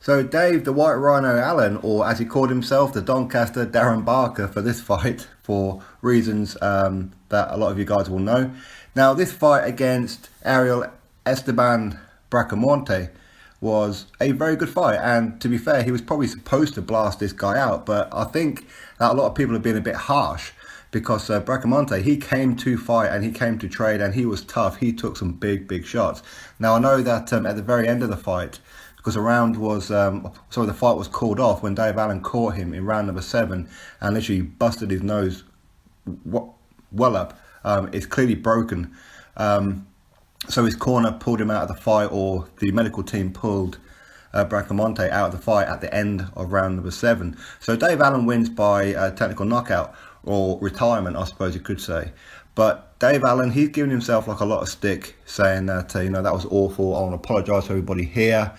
So Dave, the White Rhino Allen, or as he called himself, the Doncaster Darren Barker for this fight, for reasons that a lot of you guys will know. Now, this fight against ARIEL Esteban Bracamonte was a very good fight, and to be fair, he was probably supposed to blast this guy out, but I think that a lot of people have been a bit harsh because Bracamonte, he came to fight and he came to trade and he was tough. He took some big shots. Now, I know that at the very end of the fight, because the fight was called off when Dave Allen caught him in round number 7 and literally busted his nose well up. It's clearly broken. So his corner pulled him out of the fight, or the medical team pulled Bracamonte out of the fight at the end of round number 7. So Dave Allen wins by technical knockout, or retirement, I suppose you could say. But Dave Allen, he's given himself like a lot of stick, saying that that was awful. I want to apologise to everybody here.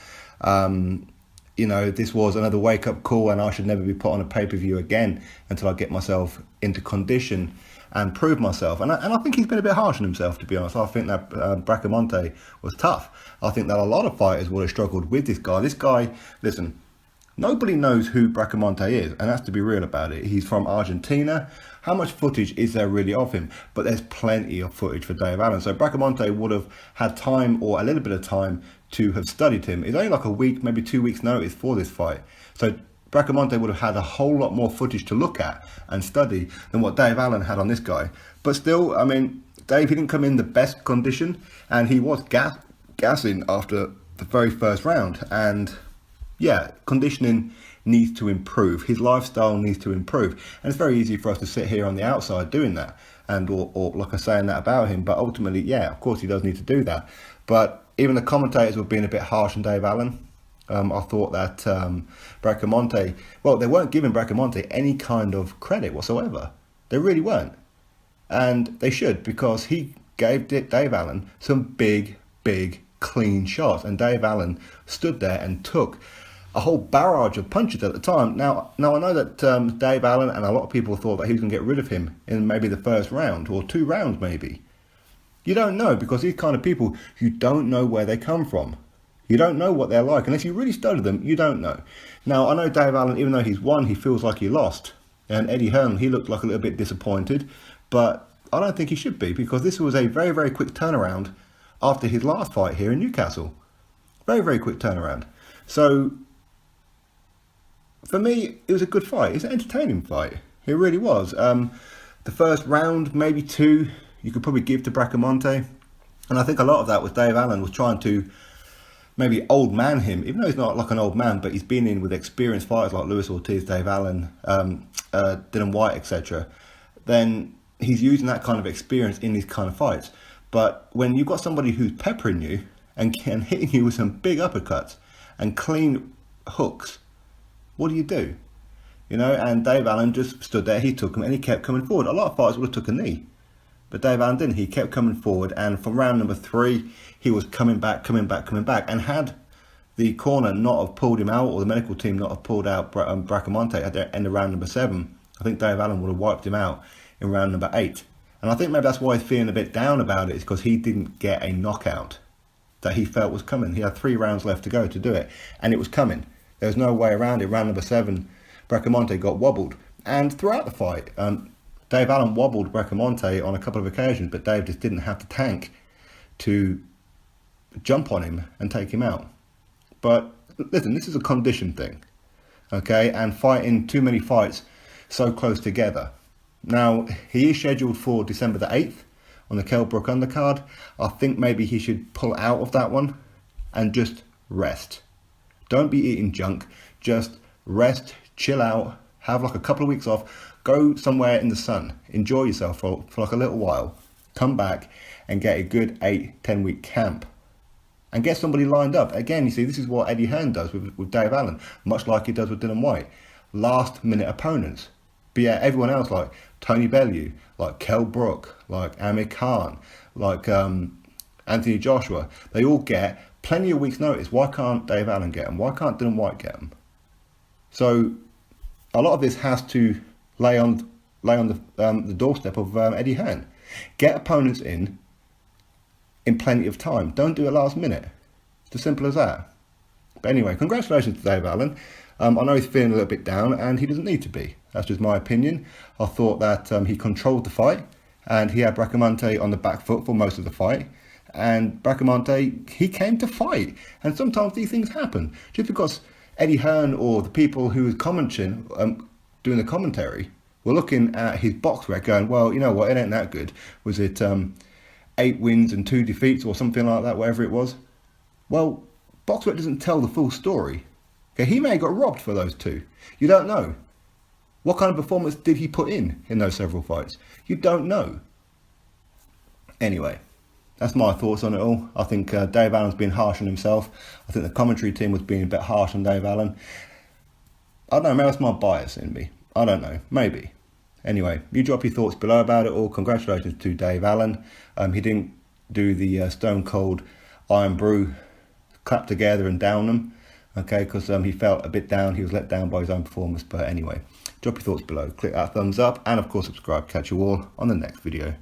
This was another wake-up call, and I should never be put on a pay-per-view again until I get myself into condition and prove myself. And I think he's been a bit harsh on himself, to be honest. I think that Bracamonte was tough. I think that a lot of fighters would have struggled with this guy. This guy, listen, nobody knows who Bracamonte is, and that's to be real about it. He's from Argentina. How much footage is there really of him? But there's plenty of footage for Dave Allen. So Bracamonte would have had time, or a little bit of time, to have studied him. It's only like a week, maybe 2 weeks notice for this fight. So Bracamonte would have had a whole lot more footage to look at and study than what Dave Allen had on this guy. But still, I mean, Dave, he didn't come in the best condition, and he was gassing after the very first round. And yeah, conditioning needs to improve. His lifestyle needs to improve. And it's very easy for us to sit here on the outside doing that, and or like I'm saying that about him. But ultimately, yeah, of course he does need to do that. But even the commentators were being a bit harsh on Dave Allen. I thought that Bracamonte, well, they weren't giving Bracamonte any kind of credit whatsoever. They really weren't. And they should, because he gave Dave Allen some big, clean shots. And Dave Allen stood there and took a whole barrage of punches at the time. Now I know that Dave Allen and a lot of people thought that he was going to get rid of him in maybe the first round, or 2 rounds maybe. You don't know, because these kind of people, you don't know where they come from. You don't know what they're like. Unless you really study them, you don't know. Now, I know Dave Allen, even though he's won, he feels like he lost. And Eddie Hearn, he looked like a little bit disappointed. But I don't think he should be, because this was a very quick turnaround after his last fight here in Newcastle. Very quick turnaround. So, for me, it was a good fight. It's an entertaining fight. It really was. The first round, maybe 2, you could probably give to Bracamonte. And I think a lot of that was Dave Allen was trying to maybe old man him, even though he's not like an old man, but he's been in with experienced fighters like Luis Ortiz, Dave Allen, Dylan White, etc. Then he's using that kind of experience in these kind of fights. But when you've got somebody who's peppering you and hitting you with some big uppercuts and clean hooks, what do? And Dave Allen just stood there, he took him, and he kept coming forward. A lot of fighters would have took a knee, but Dave Allen didn't. He kept coming forward, and from round number 3, he was coming back. And had the corner not have pulled him out, or the medical team not have pulled out Bracamonte at the end of round number 7, I think Dave Allen would have wiped him out in round number 8. And I think maybe that's why he's feeling a bit down about it, is because he didn't get a knockout that he felt was coming. He had 3 rounds left to go to do it, and it was coming. There was no way around it. Round number 7, Bracamonte got wobbled. And throughout the fight, Dave Allen wobbled Bracamonte on a couple of occasions, but Dave just didn't have the tank to jump on him and take him out. But listen, this is a condition thing, okay? And fighting too many fights so close together. Now, he is scheduled for December the 8th on the Kell Brook undercard. I think maybe he should pull out of that one and just rest. Don't be eating junk. Just rest, chill out, have like a couple of weeks off, go somewhere in the sun, enjoy yourself for like a little while, come back and get a good 8-10 week camp and get somebody lined up. Again, you see, this is what Eddie Hearn does with Dave Allen, much like he does with Dylan White. Last minute opponents. But yeah, everyone else, like Tony Bellew, like Kell Brook, like Amir Khan, like Anthony Joshua, they all get plenty of weeks notice. Why can't Dave Allen get them? Why can't Dylan White get them? So a lot of this has to lay on the doorstep of Eddie Hearn. Get opponents in plenty of time. Don't do it last minute. It's as simple as that. But anyway, congratulations to Dave Allen. I know he's feeling a little bit down, and he doesn't need to be. That's just my opinion. I thought that he controlled the fight, and he had Bracamonte on the back foot for most of the fight. And Bracamonte, he came to fight. And sometimes these things happen. Just because Eddie Hearn or the people who was commenting, doing the commentary, were looking at his box rec going, well, you know what, it ain't that good. Was it 8 wins and 2 defeats or something like that, whatever it was? Well, box rec doesn't tell the full story. Okay, he may have got robbed for those 2. You don't know. What kind of performance did he put in those several fights? You don't know. Anyway, that's my thoughts on it all. I think Dave Allen's been harsh on himself. I think the commentary team was being a bit harsh on Dave Allen. I don't know, maybe that's my bias in me. I don't know, maybe. Anyway, you drop your thoughts below about it all. Congratulations to Dave Allen. He didn't do the Stone Cold Iron Brew clap together and down them, okay, because he felt a bit down. He was let down by his own performance. But anyway, drop your thoughts below. Click that thumbs up and, of course, subscribe. Catch you all on the next video.